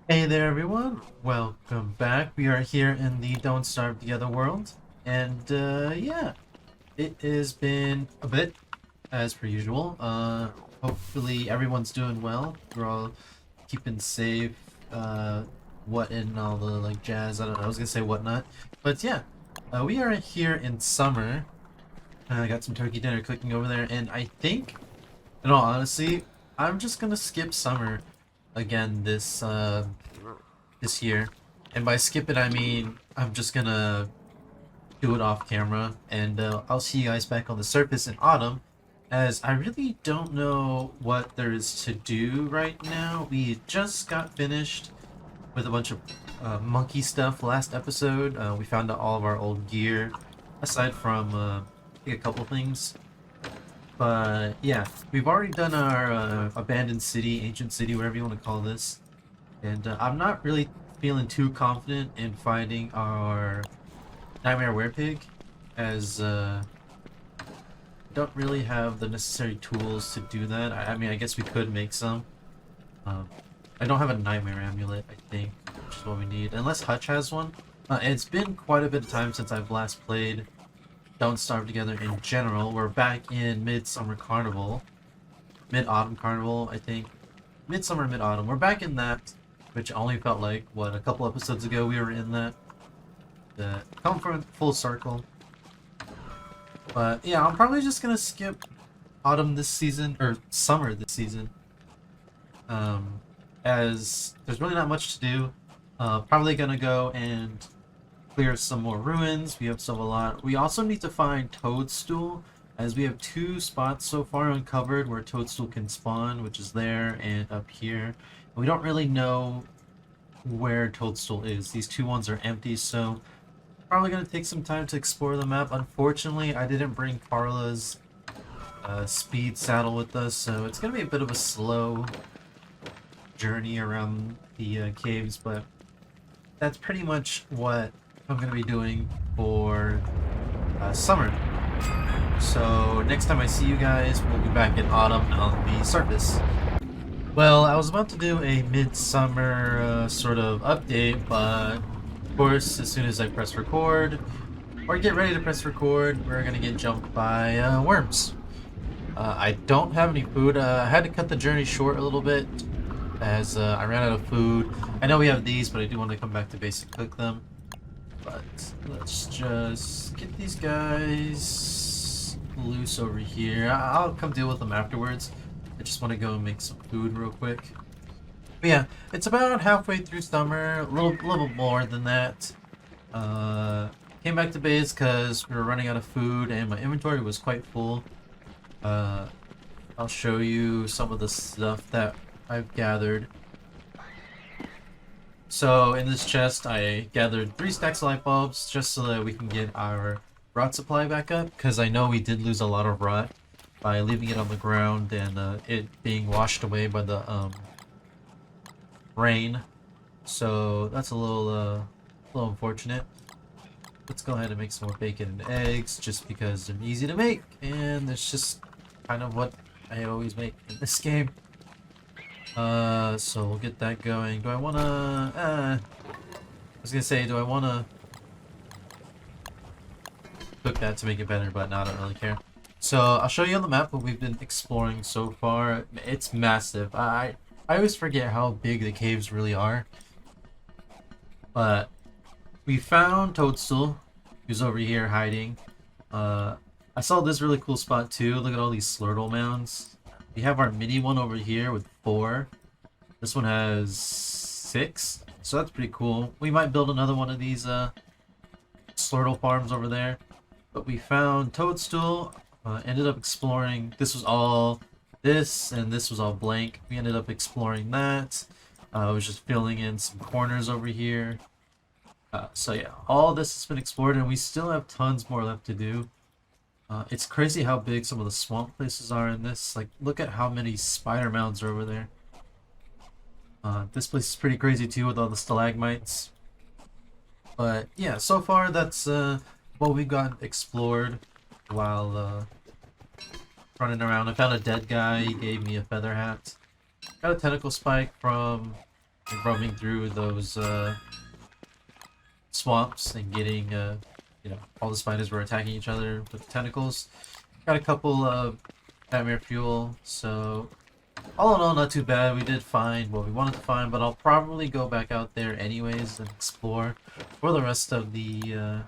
Hey there, everyone. Welcome back. We are here in the Don't Starve Together world. And, yeah, it has been a bit, as per usual. Hopefully everyone's doing well. We're all keeping safe, what and all the, like, jazz. I don't know. I was gonna say whatnot. But, yeah, we are here in summer. I got some turkey dinner cooking over there. And I think, in all honesty, I'm just gonna skip summer again this year. And by skip it, I mean I'm just gonna do it off camera, and I'll see you guys back on the surface in autumn, as I really don't know what there is to do right now. We just got finished with a bunch of monkey stuff last episode. We found out all of our old gear, aside from I think a couple things. But yeah, we've already done our abandoned city, ancient city, whatever you want to call this. And I'm not really feeling too confident in finding our Nightmare Werepig, as don't really have the necessary tools to do that. I mean, I guess we could make some. Um, I don't have a Nightmare Amulet, I think, which is what we need. Unless Hutch has one. It's been quite a bit of time since I've last played Don't Starve Together in general. We're back in Midsummer Carnival. Mid-Autumn Carnival, I think. Midsummer, Mid-Autumn. We're back in that, which only felt like, what, a couple episodes ago we were in that. Come from full circle. But yeah, I'm probably just gonna skip autumn this season, or summer this season. As there's really not much to do. Probably gonna go and clear some more ruins. We have still a lot. We also need to find Toadstool, as we have two spots so far uncovered where Toadstool can spawn, which is there and up here. And we don't really know where Toadstool is. These two ones are empty, so probably gonna take some time to explore the map. Unfortunately, I didn't bring Carla's speed saddle with us, so it's gonna be a bit of a slow journey around the caves, but that's pretty much what I'm gonna be doing for summer. So next time I see you guys, we'll be back in autumn on the surface. Well, I was about to do a midsummer sort of update, but of course, as soon as I press record, or get ready to press record, we're gonna get jumped by worms. I don't have any food. I had to cut the journey short a little bit, as I ran out of food. I know we have these, but I do want to come back to basic cook them. But let's just get these guys loose over here. I'll come deal with them afterwards. I just want to go and make some food real quick. But yeah, it's about halfway through summer, a little more than that. Came back to base because we were running out of food and my inventory was quite full. I'll show you some of the stuff that I've gathered. So in this chest, I gathered 3 stacks of light bulbs just so that we can get our rot supply back up, because I know we did lose a lot of rot by leaving it on the ground and it being washed away by the rain. So that's a little unfortunate. Let's go ahead and make some more bacon and eggs, just because they're easy to make, and it's just kind of what I always make in this game. So we'll get that going. Do I wanna, I was gonna say, do I wanna cook that to make it better, but no, I don't really care. So I'll show you on the map what we've been exploring so far. It's massive. I always forget how big the caves really are. But we found Toadstool, who's over here hiding. I saw this really cool spot too. Look at all these Slurtle mounds. We have our mini one over here with 4. This one has 6, so that's pretty cool. We might build another one of these Slurtle farms over there. But we found Toadstool. Ended up exploring. This was all this, and this was all blank. We ended up exploring that. I was just filling in some corners over here. So yeah, all this has been explored, and we still have tons more left to do. It's crazy how big some of the swamp places are in this. Like, look at how many spider mounds are over there. This place is pretty crazy too, with all the stalagmites. But yeah, so far that's what we've got explored while running around. I found a dead guy. He gave me a feather hat. Got a tentacle spike from like roaming through those swamps and getting you know, all the spiders were attacking each other with tentacles. Got a couple of nightmare fuel, so all in all, not too bad. We did find what we wanted to find, but I'll probably go back out there anyways and explore for the rest of the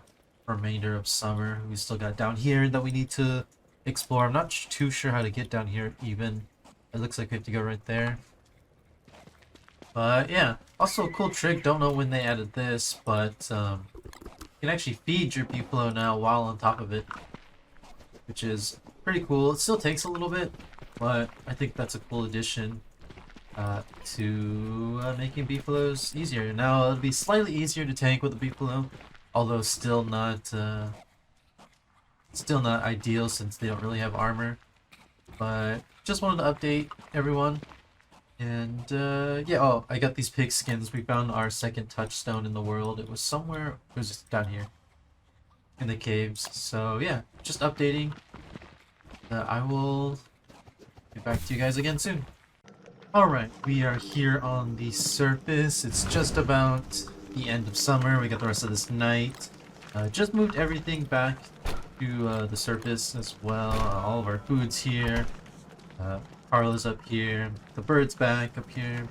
remainder of summer. We still got down here that we need to explore. I'm not too sure how to get down here even. It looks like we have to go right there. But yeah, also a cool trick. Don't know when they added this, but you can actually feed your Beefalo now while on top of it, which is pretty cool. It still takes a little bit, but I think that's a cool addition to making Beefalos easier. Now it'll be slightly easier to tank with a Beefalo, although still not ideal since they don't really have armor. But just wanted to update everyone. And yeah, oh, I got these pig skins. We found our second touchstone in the world. It was somewhere, it was just down here in the caves. So yeah, just updating. I will get back to you guys again soon. Alright, we are here on the surface. It's just about the end of summer. We got the rest of this night. Just moved everything back to the surface as well. All of our food's here. Carla's up here. The bird's back up here.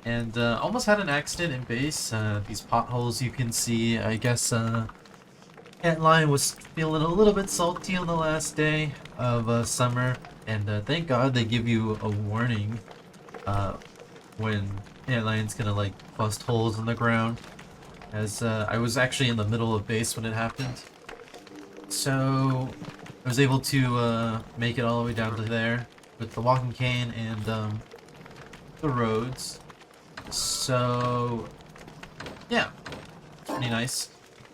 And almost had an accident in base. These potholes you can see. I guess Antlion was feeling a little bit salty on the last day of summer. And thank God they give you a warning when Antlion's gonna like bust holes in the ground. As I was actually in the middle of base when it happened. So I was able to make it all the way down to there with the walking cane and the roads. So yeah, pretty nice.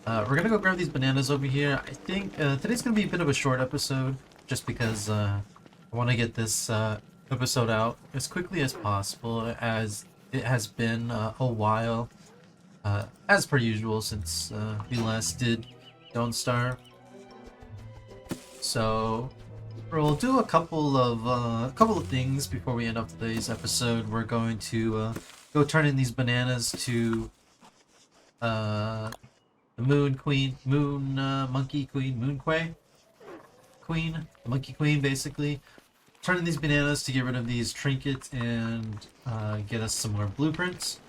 We're gonna go grab these bananas over here. I think today's gonna be a bit of a short episode just because I want to get this episode out as quickly as possible, as it has been a while, as per usual, since we last did Don't Starve. So we'll do a couple of things before we end up today's episode. We're going to go turn in these bananas to the Moon Queen, Monkey Queen, Moonquay Queen, the Monkey Queen, basically. Turn in these bananas to get rid of these trinkets and get us some more blueprints.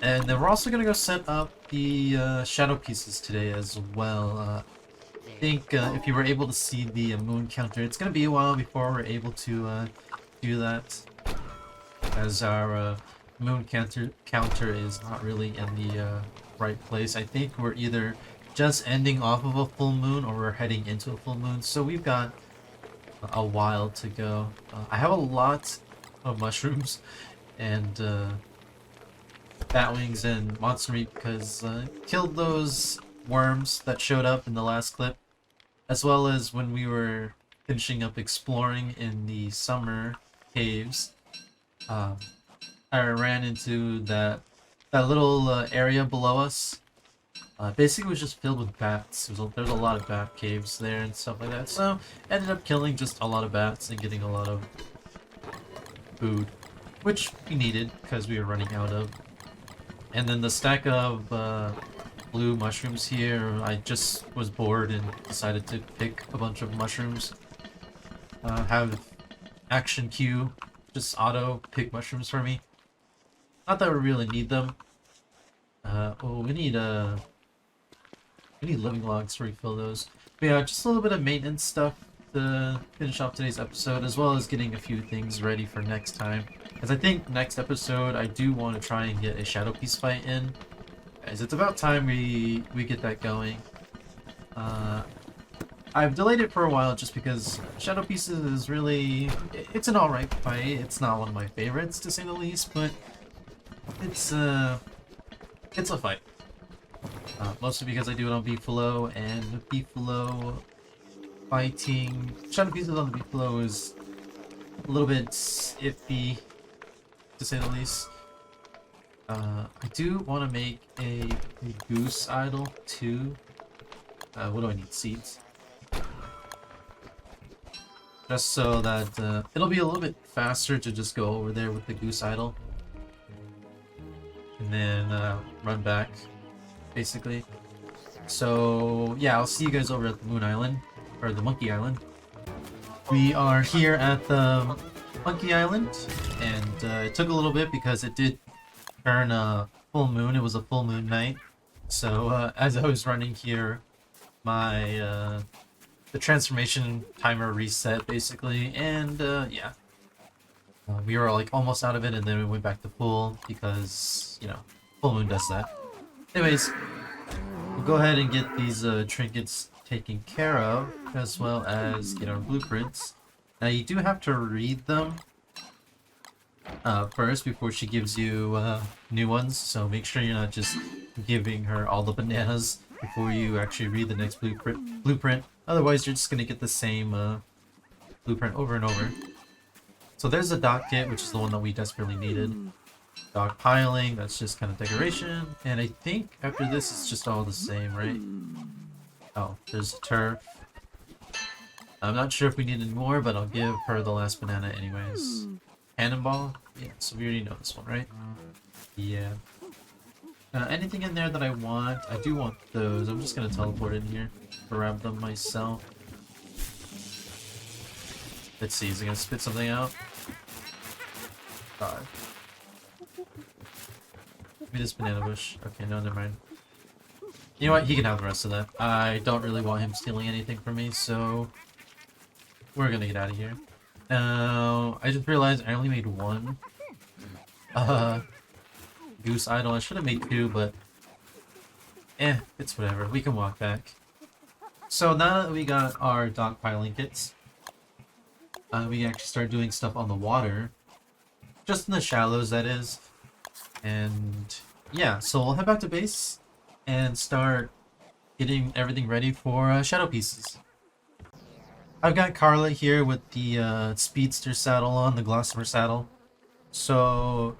And then we're also gonna go set up the shadow pieces today as well. I think if you were able to see the moon counter, it's gonna be a while before we're able to do that, as our moon counter is not really in the right place. I think we're either just ending off of a full moon or we're heading into a full moon, so we've got a while to go. I have a lot of mushrooms and bat wings and monster meat because killed those worms that showed up in the last clip, as well as when we were finishing up exploring in the summer caves. I ran into that little area below us. Basically, it was just filled with bats. There's a lot of bat caves there and stuff like that. So, ended up killing just a lot of bats and getting a lot of food, which we needed because we were running out of. And then the stack of blue mushrooms here, I just was bored and decided to pick a bunch of mushrooms. Have Action Q just auto pick mushrooms for me. Not that we really need them. Oh, we need living logs to refill those. But yeah, just a little bit of maintenance stuff to finish off today's episode, as well as getting a few things ready for next time. Because I think next episode I do want to try and get a shadow piece fight in, as it's about time we get that going. I've delayed it for a while just because Shadow Pieces is really, it's an alright fight. It's not one of my favorites to say the least, but it's a fight. Mostly because I do it on Beefalo, and Beefalo fighting Shadow Pieces on the Beefalo is a little bit iffy, to say the least. I do want to make a goose idol too. What do I need? Seeds. Just so that it'll be a little bit faster to just go over there with the goose idol. and then run back, basically. So yeah, I'll see you guys over at the Moon Island, or the Monkey Island. We are here at the Monkey Island, and it took a little bit because it did turn a full moon. It was a full moon night. So as I was running here, my the transformation timer reset basically, and yeah, we were like almost out of it, and then we went back to full because you know full moon does that. Anyways, we'll go ahead and get these trinkets taken care of, as well as get our blueprints. Now you do have to read them first before she gives you new ones, so make sure you're not just giving her all the bananas before you actually read the next blueprint. Otherwise you're just going to get the same blueprint over and over. So there's the dock kit, which is the one that we desperately needed. Dock piling, that's just kind of decoration. And I think after this it's just all the same, right? Oh, there's the turf. I'm not sure if we need any more, but I'll give her the last banana anyways. Cannonball? Yeah, so we already know this one, right? Yeah. Anything in there that I want? I do want those. I'm just gonna teleport in here. Grab them myself. Let's see, is it gonna spit something out? God. Give me this banana bush. Okay, no, never mind. You know what? He can have the rest of that. I don't really want him stealing anything from me, so we're gonna get out of here. Now, I just realized I only made one goose idol. I should have made two, but it's whatever. We can walk back. So now that we got our dock piling kits, we can actually start doing stuff on the water. Just in the shallows, that is. And yeah, so we'll head back to base and start getting everything ready for shadow pieces. I've got Carla here with the speedster saddle on, the Gossamer saddle. So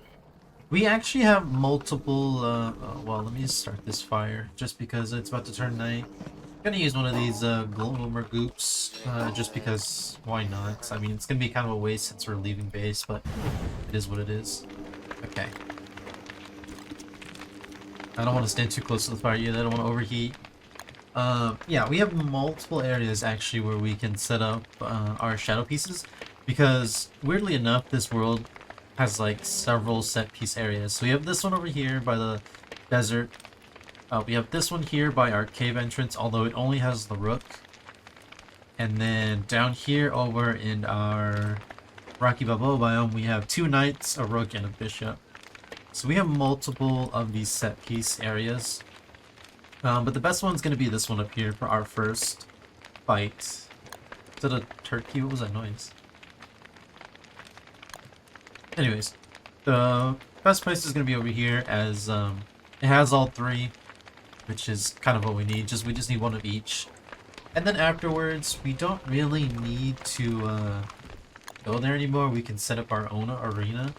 we actually have multiple, well, let me just start this fire just because it's about to turn night. I'm gonna use one of these gloomer goops just because why not? I mean, it's gonna be kind of a waste since we're leaving base, but it is what it is. Okay. I don't want to stand too close to the fire yet. I don't want to overheat. Yeah, we have multiple areas actually where we can set up our shadow pieces because weirdly enough, this world has like several set piece areas. So we have this one over here by the desert. We have this one here by our cave entrance, although it only has the rook. And then down here over in our Rocky Balboa biome, we have two knights, a rook, and a bishop. So we have multiple of these set piece areas. But the best one's going to be this one up here for our first fight. Is that a turkey? What was that noise? Anyways, the best place is going to be over here as it has all three, which is kind of what we need. We just need one of each. And then afterwards, we don't really need to go there anymore. We can set up our own arena.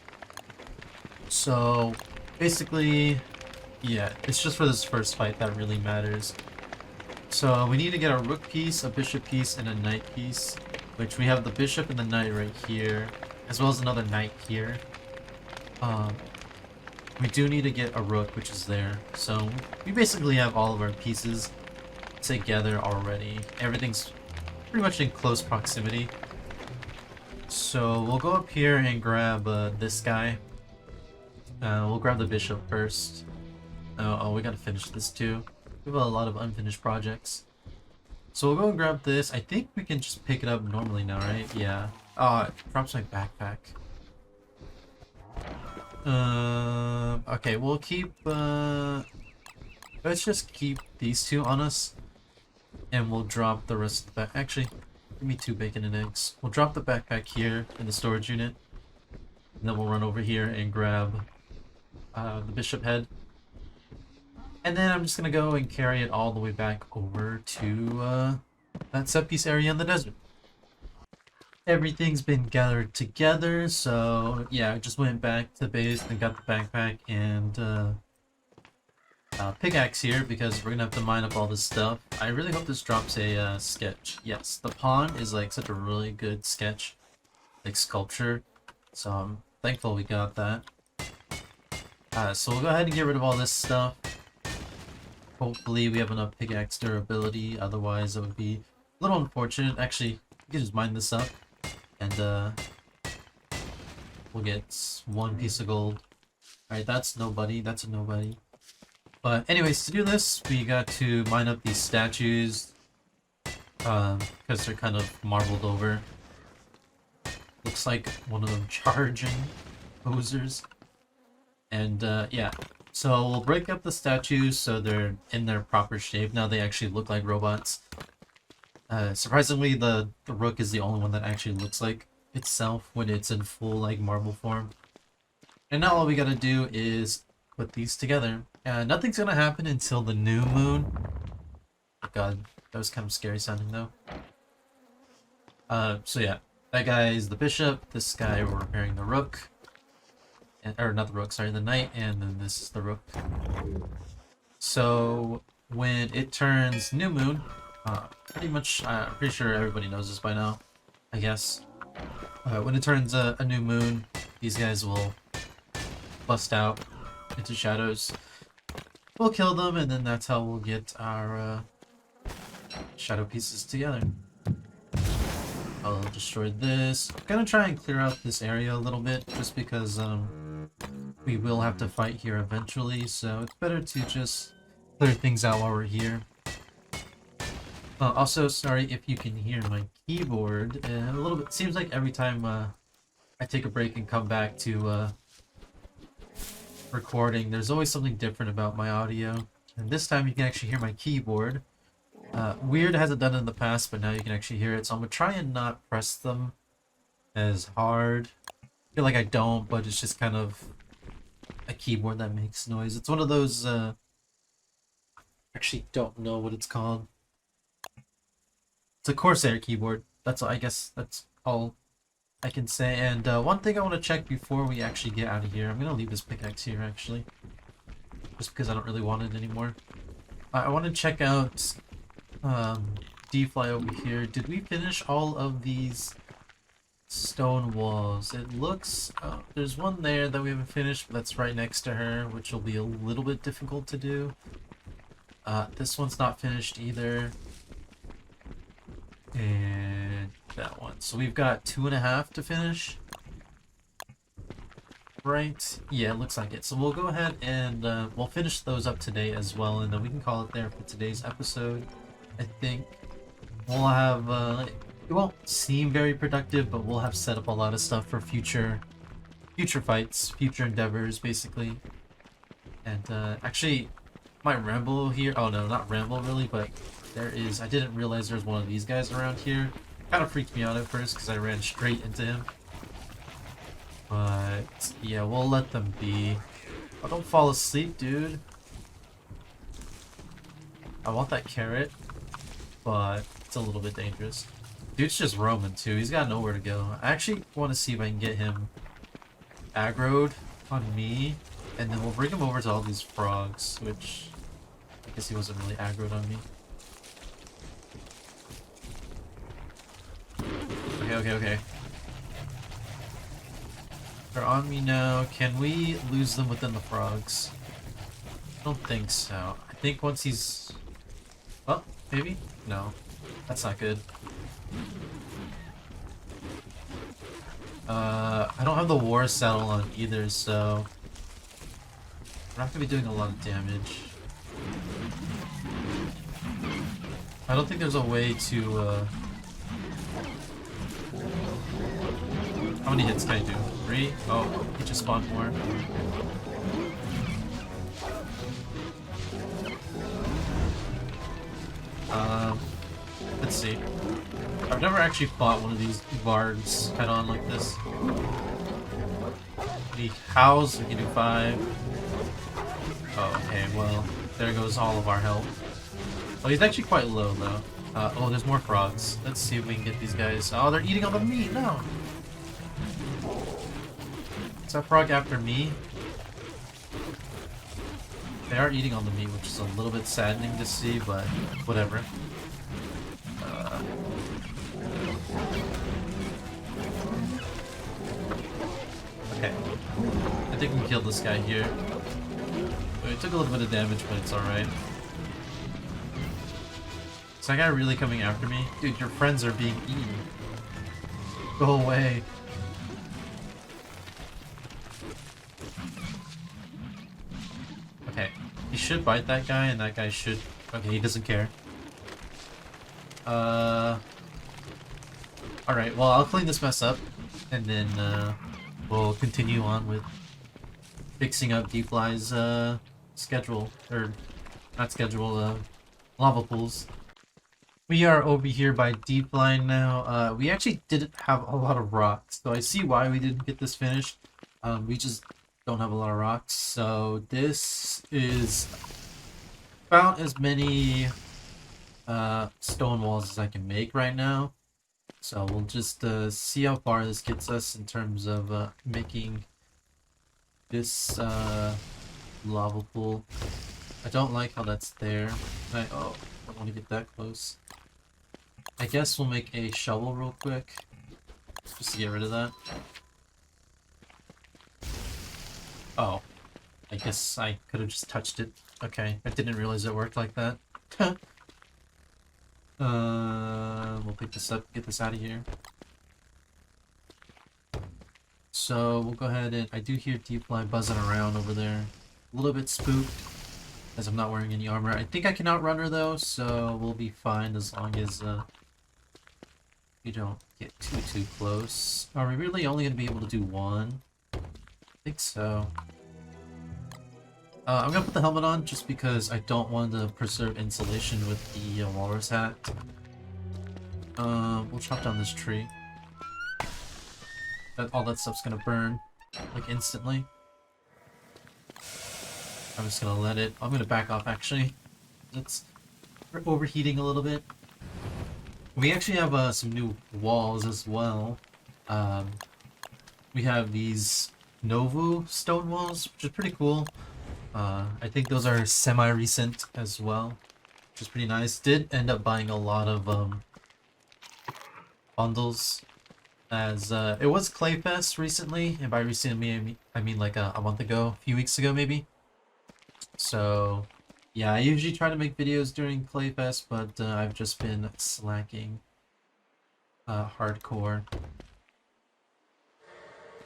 So basically, yeah, it's just for this first fight that really matters. So we need to get a rook piece, a bishop piece, and a knight piece, which we have the bishop and the knight right here, as well as another knight here. We do need to get a rook, which is there. So we basically have all of our pieces together already. Everything's pretty much in close proximity. So we'll go up here and grab this guy. We'll grab the bishop first. Oh, we gotta finish this too. We have a lot of unfinished projects. So we'll go and grab this. I think we can just pick it up normally now, right? Yeah. Oh, it drops my backpack. Okay, we'll keep, let's just keep these two on us. And we'll drop the rest of the back. Actually, give me 2 bacon and eggs. We'll drop the backpack here in the storage unit. And then we'll run over here and grab the bishop head. And then I'm just gonna go and carry it all the way back over to that set piece area in the desert. Everything's been gathered together, so yeah, I just went back to base and got the backpack and pickaxe here because we're gonna have to mine up all this stuff. I really hope this drops a sketch. Yes, the pawn is like such a really good sketch, like sculpture, so I'm thankful we got that. So we'll go ahead and get rid of all this stuff. Hopefully we have enough pickaxe durability, otherwise it would be a little unfortunate. Actually, we can just mine this up, and we'll get 1 piece of gold. Alright, that's nobody, that's a nobody. But anyways, to do this, we got to mine up these statues, because they're kind of marbled over. Looks like one of them charging posers. And yeah, so we'll break up the statues so they're in their proper shape. Now they actually look like robots. Surprisingly, the rook is the only one that actually looks like itself when it's in full like marble form. And now all we gotta do is put these together. Nothing's gonna happen until the new moon. Oh god, that was kind of scary sounding though. So yeah, that guy is the bishop, this guy we're repairing the rook. Or not the rook, sorry, the knight, and then this is the rook. So when it turns new moon, pretty much, I'm pretty sure everybody knows this by now, I guess. When it turns a new moon, these guys will bust out into shadows. We'll kill them, and then that's how we'll get our shadow pieces together. I'll destroy this. I'm gonna try and clear out this area a little bit, just because we will have to fight here eventually, so it's better to just clear things out while we're here. Also, sorry if you can hear my keyboard a little bit. Seems like every time I take a break and come back to recording, there's always something different about my audio. And this time you can actually hear my keyboard. Weird hasn't done it in the past, but now you can actually hear it. So I'm gonna try and not press them as hard. I feel like I don't, but it's just kind of a keyboard that makes noise. It's one of those, actually don't know what it's called. It's a Corsair keyboard. That's all, I guess that's all I can say. And one thing I want to check before we actually get out of here. I'm gonna leave this pickaxe here actually, just because I don't really want it anymore. I want to check out D-Fly over here. Did we finish all of these stone walls? It looks, there's one there that we haven't finished, but that's right next to her, which will be a little bit difficult to do. This one's not finished either. And that one. So we've got 2.5 to finish. Right? Yeah, it looks like it. So we'll go ahead and we'll finish those up today as well, and then we can call it there for today's episode. I think we'll have, it won't seem very productive, but we'll have set up a lot of stuff for future fights, future endeavors, basically. And actually, my ramble here, oh no, not ramble really, but there is, I didn't realize there's one of these guys around here. Kind of freaked me out at first because I ran straight into him. But yeah, we'll let them be. Oh, don't fall asleep, dude. I want that carrot, but it's a little bit dangerous. Dude's just roaming too. He's got nowhere to go. I actually want to see if I can get him aggroed on me, and then we'll bring him over to all these frogs, which I guess he wasn't really aggroed on me. Okay. They're on me now. Can we lose them within the frogs? I don't think so. I think once he's... Oh, maybe? No. That's not good. I don't have the war saddle on either, so... we're not going to be doing a lot of damage. I don't think there's a way to, how many hits can I do? 3? Oh, he just spawned more. Let's see. I've never actually fought one of these bards head on like this. He howls, we can do 5. Oh, okay, well, there goes all of our health. Oh, he's actually quite low though. Oh, there's more frogs. Let's see if we can get these guys. Oh, they're eating all the meat, no! Is that frog after me? They are eating all the meat, which is a little bit saddening to see, but whatever. Okay. I think we can kill this guy here. took a little bit of damage, but it's alright. Is that guy really coming after me? Dude, your friends are being eaten. Go away. Okay, he should bite that guy, and that guy should... Okay, he doesn't care. Alright, well, I'll clean this mess up, and then, we'll continue on with fixing up D-Fly's, schedule, or not schedule, lava pools. We are over here by D-Fly now. We actually didn't have a lot of rocks, so I see why we didn't get this finished. We just don't have a lot of rocks, so this is about as many stone walls as I can make right now. So we'll just see how far this gets us in terms of making this lava pool. I don't like how that's there. I don't want to get that close. I guess we'll make a shovel real quick, just to get rid of that. Oh, I guess I could have just touched it. Okay, I didn't realize it worked like that. We'll pick this up, get this out of here. So we'll go ahead and I do hear D-Fly buzzing around over there. A little bit spooked, as I'm not wearing any armor. I think I can outrun her though, so we'll be fine as long as we don't get too close. Are we really only gonna be able to do one? I think so. I'm gonna put the helmet on just because I don't want to preserve insulation with the walrus hat. We'll chop down this tree. All that stuff's gonna burn, like, instantly. I'm just gonna let it... I'm gonna back off, actually. We're overheating a little bit. We actually have some new walls as well. We have these Novu stone walls, which is pretty cool. I think those are semi-recent as well, which is pretty nice. Did end up buying a lot of bundles, as it was Clayfest recently, and by recently I mean like a month ago, a few weeks ago maybe. So yeah, I usually try to make videos during Clayfest, but I've just been slacking hardcore.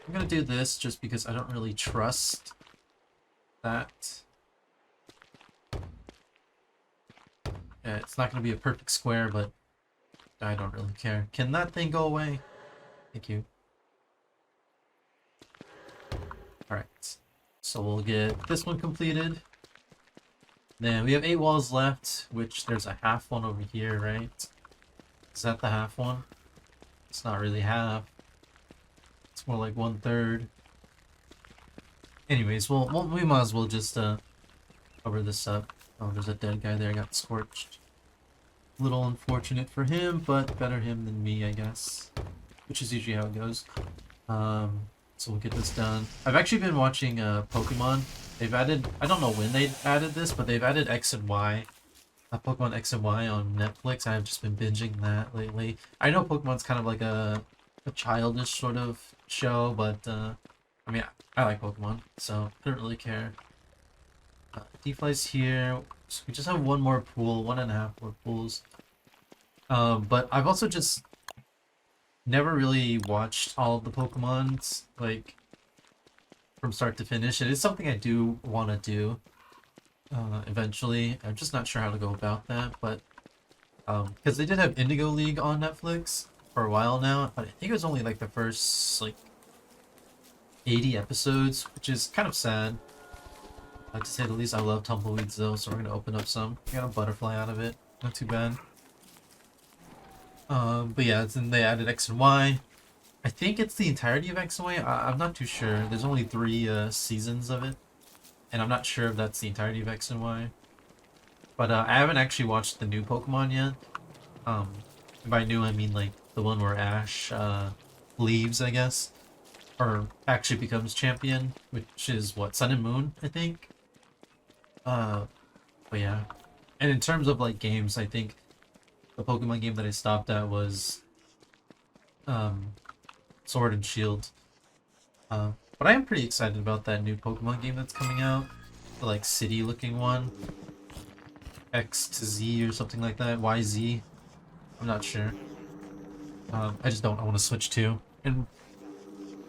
I'm gonna do this just because I don't really trust that. Yeah, it's not gonna be a perfect square, but I don't really care. Can that thing go away? Thank you. Alright, so we'll get this one completed. Then we have 8 walls left, which there's a half one over here, right? Is that the half one? It's not really half. It's more like 1/3. Anyways, we might as well just cover this up. Oh, there's a dead guy there, got scorched. Little unfortunate for him, but better him than me, I guess. Which is usually how it goes. So we'll get this done. I've actually been watching Pokemon. They've added, I don't know when they added this, but they've added X and Y. Pokemon X and Y on Netflix. I've just been binging that lately. I know Pokemon's kind of like a childish sort of show, but I mean, I like Pokemon, so I don't really care. D-Fly's here. So we just have one more pool, 1.5 more pools. But I've also just never really watched all of the Pokemons, like, from start to finish. It is something I do want to do eventually. I'm just not sure how to go about that, but because they did have Indigo League on Netflix for a while now, but I think it was only like the first like 80 episodes, which is kind of sad. To say the least. I love tumbleweeds though, so we're gonna open up some. We got a butterfly out of it, not too bad. But yeah, then they added X and Y. I think it's the entirety of X and Y. I'm not too sure. There's only 3 seasons of it, and I'm not sure if that's the entirety of X and Y. But I haven't actually watched the new Pokemon yet. By new I mean like the one where Ash leaves, I guess, or actually becomes champion, which is what, Sun and Moon, I think. But yeah, and in terms of like games, I think the Pokemon game that I stopped at was Sword and Shield. But I am pretty excited about that new Pokemon game that's coming out. the like city looking one. X to Z or something like that. YZ. I'm not sure. I just don't want to switch to. And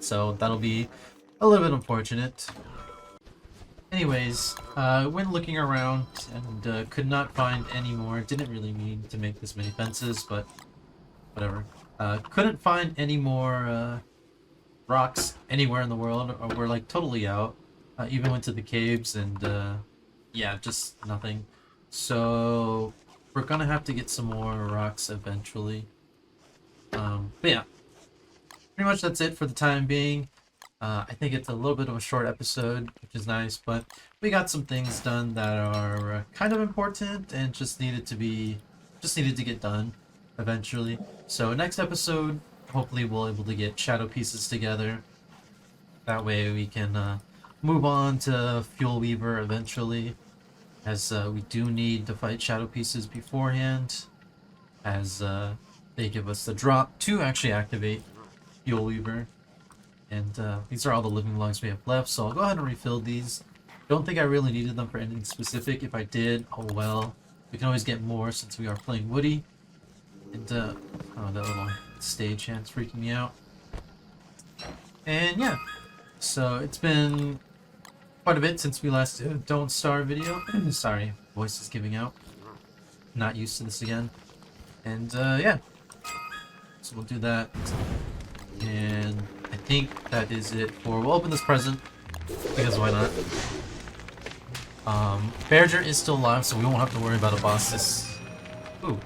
so that'll be a little bit unfortunate. Anyways, went looking around and could not find any more. Didn't really mean to make this many fences, but whatever. Couldn't find any more rocks anywhere in the world. Or we're like totally out. Even went to the caves and yeah, just nothing. So we're gonna have to get some more rocks eventually. But yeah, pretty much that's it for the time being. I think it's a little bit of a short episode, which is nice, but we got some things done that are kind of important and just needed to get done eventually. So next episode, hopefully we'll able to get shadow pieces together. That way we can move on to Fuel Weaver eventually, as we do need to fight shadow pieces beforehand, as they give us the drop to actually activate Fuel Weaver. And these are all the living logs we have left, so I'll go ahead and refill these. Don't think I really needed them for anything specific. If I did, oh well. We can always get more since we are playing Woody. And, oh, that little stage hand's freaking me out. And yeah, so it's been quite a bit since we last did a Don't Starve video. Sorry, voice is giving out. Not used to this again. And yeah, so we'll do that. And I think that is it for... We'll open this present, because why not? Bearger is still alive, so we won't have to worry about a boss this... Ooh,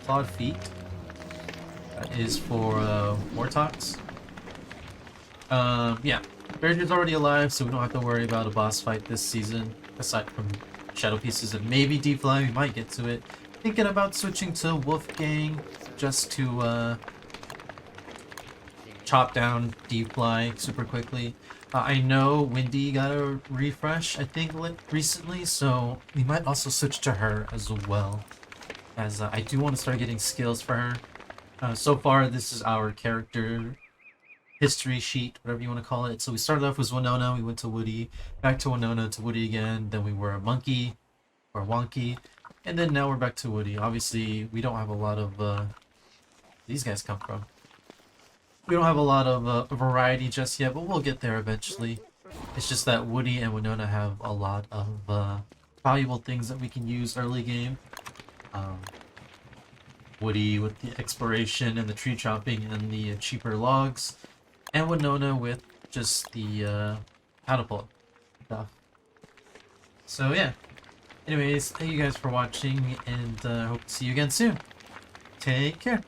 clawed feet. That is for Wartox. Yeah, Bearger's already alive, so we don't have to worry about a boss fight this season. Aside from Shadow Pieces and maybe D-Fly, we might get to it. Thinking about switching to Wolfgang, just to chop down D-Fly super quickly. I know Windy got a refresh, I think, recently, so we might also switch to her as well. As I do want to start getting skills for her. So far, this is our character history sheet, whatever you want to call it. So we started off with Winona, we went to Woody, back to Winona, to Woody again, then we were a monkey, or wonky, and then now we're back to Woody. Obviously, we don't have a lot of, these guys come from. We don't have a lot of variety just yet, but we'll get there eventually. It's just that Woody and Winona have a lot of valuable things that we can use early game. Woody with the exploration and the tree chopping and the cheaper logs, and Winona with just the catapult stuff. So yeah. Anyways, thank you guys for watching, and hope to see you again soon. Take care.